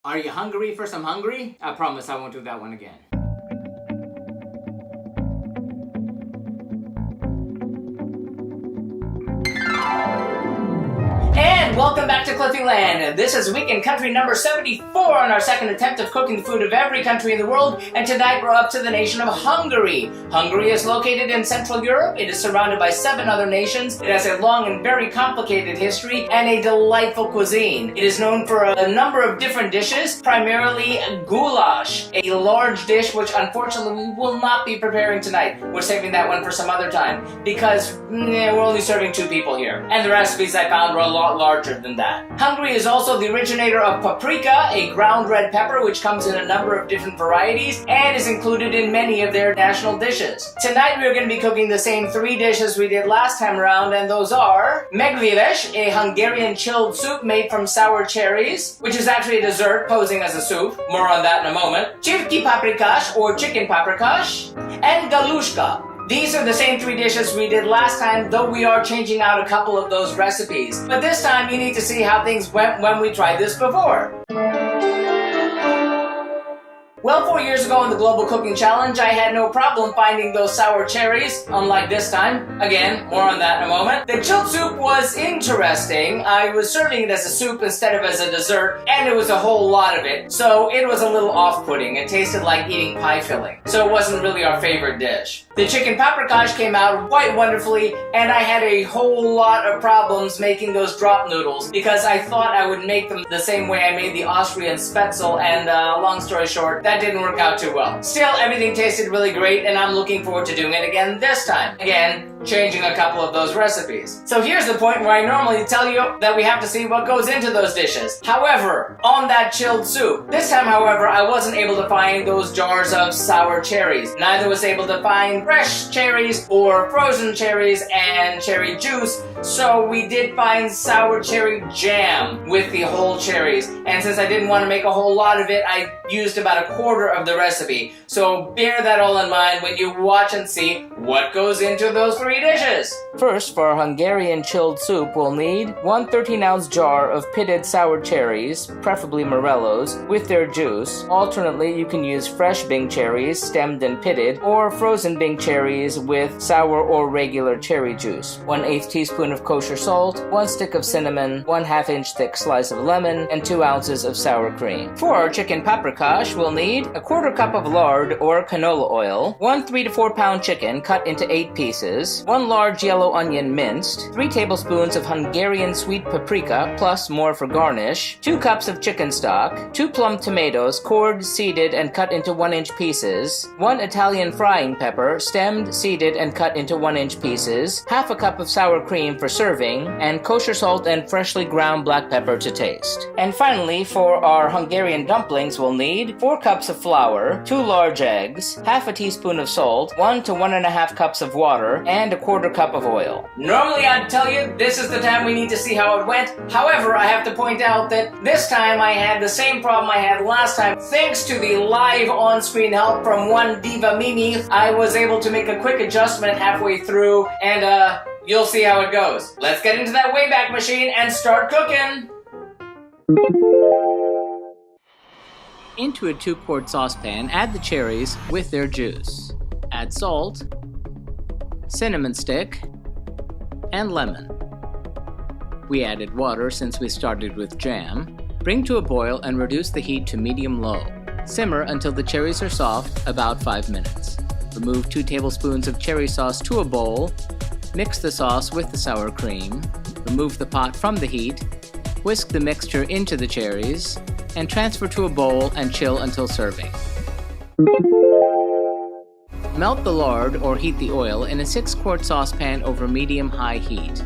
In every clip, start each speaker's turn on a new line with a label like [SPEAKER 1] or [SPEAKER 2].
[SPEAKER 1] Are you hungry for some Hungary? I promise I won't do that one again. And welcome back to Cliffieland. This is week in country number 74 on our second attempt of cooking the food of every country in the world, and tonight we're up to the nation of Hungary. Hungary is located in Central Europe. It is surrounded by 7 other nations. It has a long and very complicated history and a delightful cuisine. It is known for a number of different dishes, primarily goulash, a large dish which unfortunately we will not be preparing tonight. We're saving that one for some other time because we're only serving 2 people here, and the recipes I found were a lot larger than that. Hungary is also the originator of paprika, a ground red pepper which comes in a number of different varieties and is included in many of their national dishes. Tonight we are going to be cooking the same 3 dishes we did last time around, and those are Meggyleves, a Hungarian chilled soup made from sour cherries, which is actually a dessert posing as a soup. More on that in a moment. Csirske Paprikash, or chicken paprikash, and Galuska. These are the same 3 dishes we did last time, though we are changing out a couple of those recipes. But this time you need to see how things went when we tried this before. Well, 4 years ago in the Global Cooking Challenge, I had no problem finding those sour cherries, unlike this time. Again, more on that in a moment. The chilled soup was interesting. I was serving it as a soup instead of as a dessert, and it was a whole lot of it, so it was a little off-putting. It tasted like eating pie filling, so it wasn't really our favorite dish. The chicken paprikash came out quite wonderfully, and I had a whole lot of problems making those drop noodles because I thought I would make them the same way I made the Austrian spätzle, and long story short, that didn't work out too well. Still, everything tasted really great, and I'm looking forward to doing it again this time. Again, changing a couple of those recipes. So here's the point where I normally tell you that we have to see what goes into those dishes. However, on that chilled soup, this time, however, I wasn't able to find those jars of sour cherries. Neither was able to find fresh cherries or frozen cherries and cherry juice, so we did find sour cherry jam with the whole cherries. And since I didn't want to make a whole lot of it, I used about a quarter of the recipe. So bear that all in mind when you watch and see what goes into those 3 dishes. First, for our Hungarian chilled soup, we'll need 1 13-ounce jar of pitted sour cherries, preferably morellos, with their juice. Alternately, you can use fresh Bing cherries, stemmed and pitted, or frozen Bing cherries with sour or regular cherry juice. 1/8 teaspoon of kosher salt, 1 stick of cinnamon, 1/2 inch thick slice of lemon, and 2 ounces of sour cream. For our chicken paprikash, we'll need a 1/4 cup of lard or canola oil, 1 3 to 4 pound chicken cut into 8 pieces, 1 large yellow onion minced, 3 tablespoons of Hungarian sweet paprika plus more for garnish, 2 cups of chicken stock, 2 plum tomatoes cored, seeded, and cut into 1-inch pieces, 1 Italian frying pepper stemmed, seeded, and cut into 1-inch pieces, 1/2 cup of sour cream for serving, and kosher salt and freshly ground black pepper to taste. And finally, for our Hungarian dumplings, we'll need 4 cups of flour, 2 large eggs, 1/2 teaspoon of salt, 1 to 1.5 cups of water, and a 1/4 cup of oil. Normally I'd tell you this is the time we need to see how it went. However, I have to point out that this time I had the same problem I had last time. Thanks to the live on-screen help from one Diva Mimi, I was able to make a quick adjustment halfway through, and you'll see how it goes. Let's get into that Wayback Machine and start cooking! Into a 2-quart saucepan, add the cherries with their juice. Add salt, cinnamon stick, and lemon. We added water since we started with jam. Bring to a boil and reduce the heat to medium-low. Simmer until the cherries are soft, about 5 minutes. Remove 2 tablespoons of cherry sauce to a bowl. Mix the sauce with the sour cream. Remove the pot from the heat. Whisk the mixture into the cherries, and transfer to a bowl and chill until serving. Melt the lard or heat the oil in a 6-quart saucepan over medium-high heat.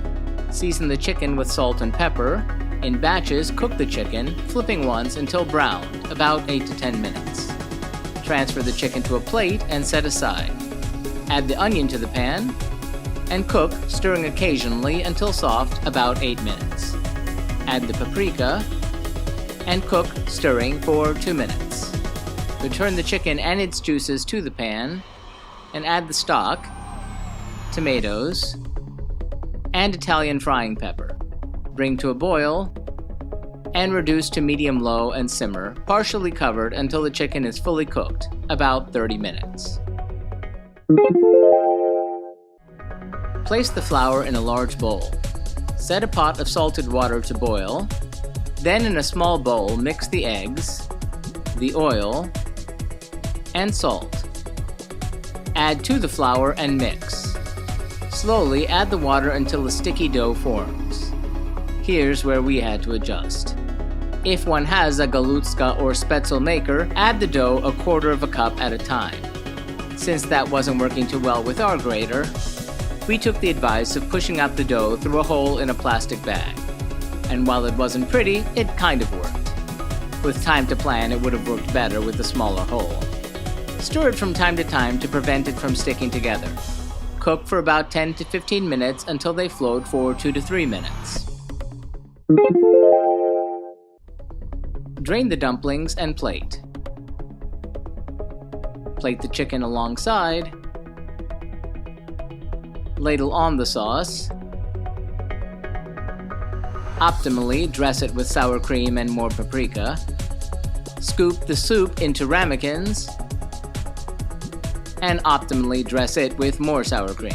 [SPEAKER 1] Season the chicken with salt and pepper. In batches, cook the chicken, flipping once until brown, about 8 to 10 minutes. Transfer the chicken to a plate and set aside. Add the onion to the pan and cook, stirring occasionally until soft, about 8 minutes. Add the paprika and cook, stirring for 2 minutes. Return the chicken and its juices to the pan and add the stock, tomatoes, and Italian frying pepper. Bring to a boil
[SPEAKER 2] and reduce to medium-low and simmer, partially covered until the chicken is fully cooked, about 30 minutes. Place the flour in a large bowl. Set a pot of salted water to boil. Then in a small bowl, mix the eggs, the oil, and salt. Add to the flour and mix. Slowly add the water until a sticky dough forms. Here's where we had to adjust. If one has a Galuska or Spätzle maker, add the dough a quarter of a cup at a time. Since that wasn't working too well with our grater, we took the advice of pushing out the dough through a hole in a plastic bag. And while it wasn't pretty, it kind of worked. With time to plan, it would have worked better with a smaller hole. Stir it from time to time to prevent it from sticking together. Cook for about 10 to 15 minutes until they float for 2 to 3 minutes. Drain the dumplings and plate. Plate the chicken alongside. Ladle on the sauce. Optimally, dress it with sour cream and more paprika. Scoop the soup into ramekins. And optimally dress it with more sour cream.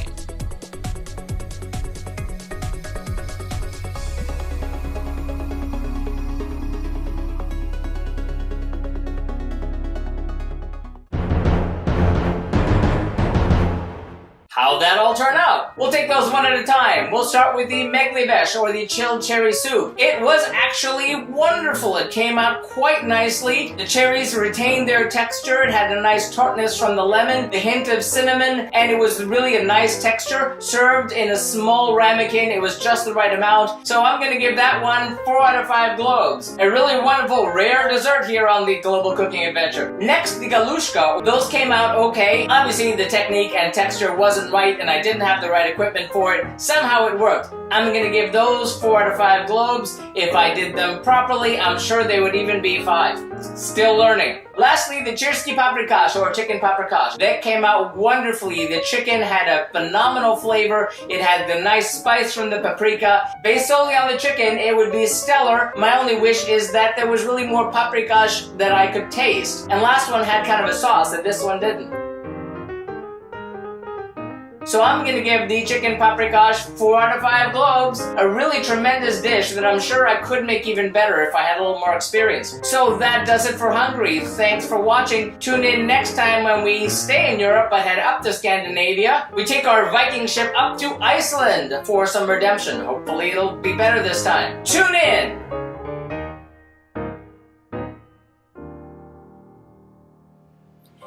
[SPEAKER 1] How'd that all turn out? We'll take those one at a time. We'll start with the Meggyleves, or the chilled cherry soup. It was actually wonderful. It came out quite nicely. The cherries retained their texture. It had a nice tartness from the lemon, the hint of cinnamon, and it was really a nice texture. Served in a small ramekin, it was just the right amount. So I'm gonna give that one 4 out of 5 globes. A really wonderful, rare dessert here on the Global Cooking Adventure. Next, the Galuska. Those came out okay. Obviously, the technique and texture wasn't right, and I didn't have the right equipment for it. Somehow it worked. I'm gonna give those 4 out of 5 globes. If I did them properly, I'm sure they would even be 5. Still learning. Lastly, the Jerski Paprikash, or chicken paprikash. That came out wonderfully. The chicken had a phenomenal flavor. It had the nice spice from the paprika. Based solely on the chicken, it would be stellar. My only wish is that there was really more paprikash that I could taste. And last one had kind of a sauce that this one didn't. So I'm gonna give the chicken paprikash 4 out of 5 globes. A really tremendous dish that I'm sure I could make even better if I had a little more experience. So that does it for Hungary. Thanks for watching. Tune in next time when we stay in Europe but head up to Scandinavia. We take our Viking ship up to Iceland for some redemption. Hopefully it'll be better this time. Tune in!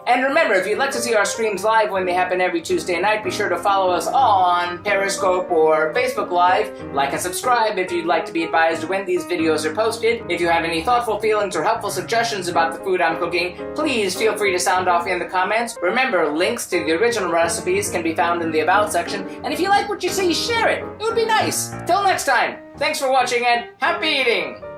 [SPEAKER 1] And remember, if you'd like to see our streams live when they happen every Tuesday night, be sure to follow us on Periscope or Facebook Live. Like and subscribe if you'd like to be advised when these videos are posted. If you have any thoughtful feelings or helpful suggestions about the food I'm cooking, please feel free to sound off in the comments. Remember, links to the original recipes can be found in the About section. And if you like what you see, share it. It would be nice. Till next time, thanks for watching and happy eating!